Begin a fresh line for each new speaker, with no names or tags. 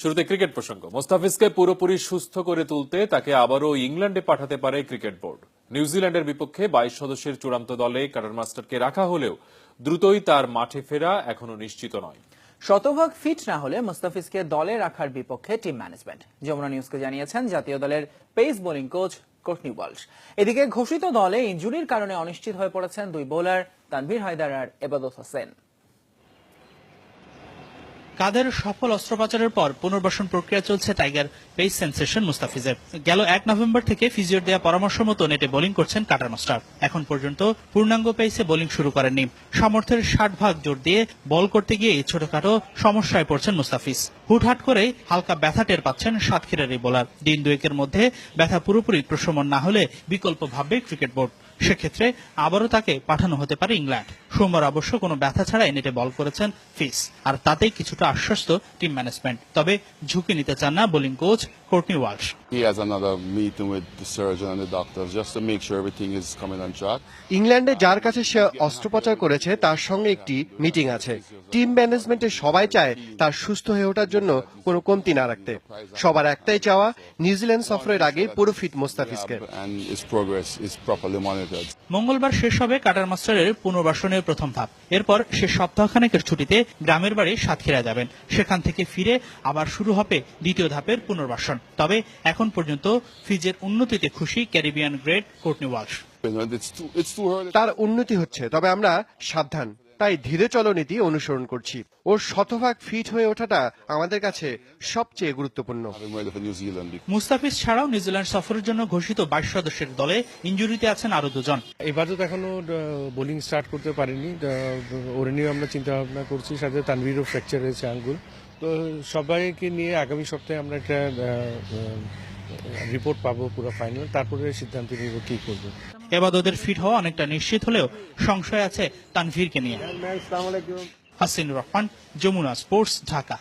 শুরুতে ক্রিকেট প্রসঙ্গ। মোস্তাফিজকে পুরোপুরি সুস্থ করে তুলতে তাকে আবারও ইংল্যান্ডে পাঠাতে পারে ক্রিকেট বোর্ড। নিউজিল্যান্ডের বিপক্ষে 22 সদস্যের চূড়ান্ত দলে কাটার মাস্টারকে রাখা হলেও দ্রুতই তার মাঠে ফেরা এখনো নিশ্চিত নয়।
শতভাগ ফিট না হলে মোস্তাফিজকে দলে রাখার বিপক্ষে টিম ম্যানেজমেন্ট। যমুনা নিউজকে জানিয়েছেন জাতীয় দলের pace bowling coach Courtney Walsh. এদিকে ঘোষিত দলে ইনজুরির কারণে অনিশ্চিত হয়ে পড়েছেন দুই বোলার তানভীর হায়দার আর এবাদত হোসেন।
কাঁধের সফল অস্ত্রোপচারের পর পুনর্বাসন প্রক্রিয়া চলছে টাইগার পেস সেন্সেশন মুস্তাফিজের। গেল 1 নভেম্বর থেকে ফিজিওর দেয়া পরামর্শ মতো নেটে বোলিং করছেন কাটার মাস্টার। এখন পর্যন্ত পূর্ণাঙ্গ পেসে বোলিং শুরু করেননি। সামর্থ্যের 60 ভাগ জোর দিয়ে বল করতে গিয়ে ছোটখাটো সমস্যায় পড়ছেন মুস্তাফিজ। হুটহাট করে হালকা ব্যথা টের পাচ্ছেন সাতক্ষীরার এই বোলার। দিন দুয়েকের মধ্যে ব্যথা পুরোপুরি প্রশমন না হলে বিকল্প ভাববে ক্রিকেট বোর্ড। সেক্ষেত্রে আবারও তাকে পাঠানো হতে পারে ইংল্যান্ড। সোমবার অবশ্য কোনো ব্যথা ছাড়াই নেটে বল করেছেন ফিস, আর তাতেই কিছুটা আশ্বস্ত টিম ম্যানেজমেন্ট। তবে ঝুঁকি নিতে চান না bowling coach Courtney Walsh.
He has another meeting with the surgeon and the doctors just to make sure everything is coming on track.
ইংল্যান্ডে যার কাছে সে অস্ত্রোপচার করেছে তার সঙ্গে একটি মিটিং আছে। টিম ম্যানেজমেন্টের সবাই চায় তার সুস্থ হয়ে ওঠার জন্য কোনো কমতি না রাখতে। সবার একটাই চাওয়া নিউজিল্যান্ড সফরের আগে পুরো fit মোস্তাফিজকে।
And his progress is properly monitored.
মঙ্গলবার শেষ হবে কাটার মাস্টারের পুনর্বাসনের প্রথম ধাপ। এরপর সে সপ্তাহখানেকের ছুটিতে গ্রামের বাড়ি সাতক্ষীরা যাবেন। সেখান থেকে ফিরে আবার শুরু হবে দ্বিতীয় ধাপের পুনর্বাসন। তবে এখন পর্যন্ত ফিজের উন্নতিতে খুশি Caribbean great Courtney Walsh.
It's too early.
তার উন্নতি হচ্ছে, তবে আমরা সাবধান, তাই ধীরে চলো নীতি অনুসরণ করছি। ওর শতভাগ ফিট হয়ে ওঠাটা আমাদের কাছে সবচেয়ে গুরুত্বপূর্ণ।
I'm ready for New Zealand.
Mustafiz ছাড়াও নিউজিল্যান্ড সফরের জন্য ঘোষিত 22 সদস্যের দলে ইনজুরিতে আছেন আরো দুজন।
এবার তো এখনো বোলিং স্টার্ট করতে পারিনি, ওরে নিয়ে আমরা চিন্তা ভাবনা করছি। সাথে তানভীরও ফ্র্যাকচার হয়েছে আঙ্গুল। তো সবাইকে নিয়ে আগামী সপ্তাহে আমরা একটা রিপোর্ট পাবো পুরো ফাইনাল, তারপরে সিদ্ধান্ত নিব কি করবো।
এবাদতের ফিট হওয়া অনেকটা নিশ্চিত হলেও সংশয় আছে তানভীরকে নিয়ে। হাসিনুর রহমান, যমুনা স্পোর্টস, ঢাকা।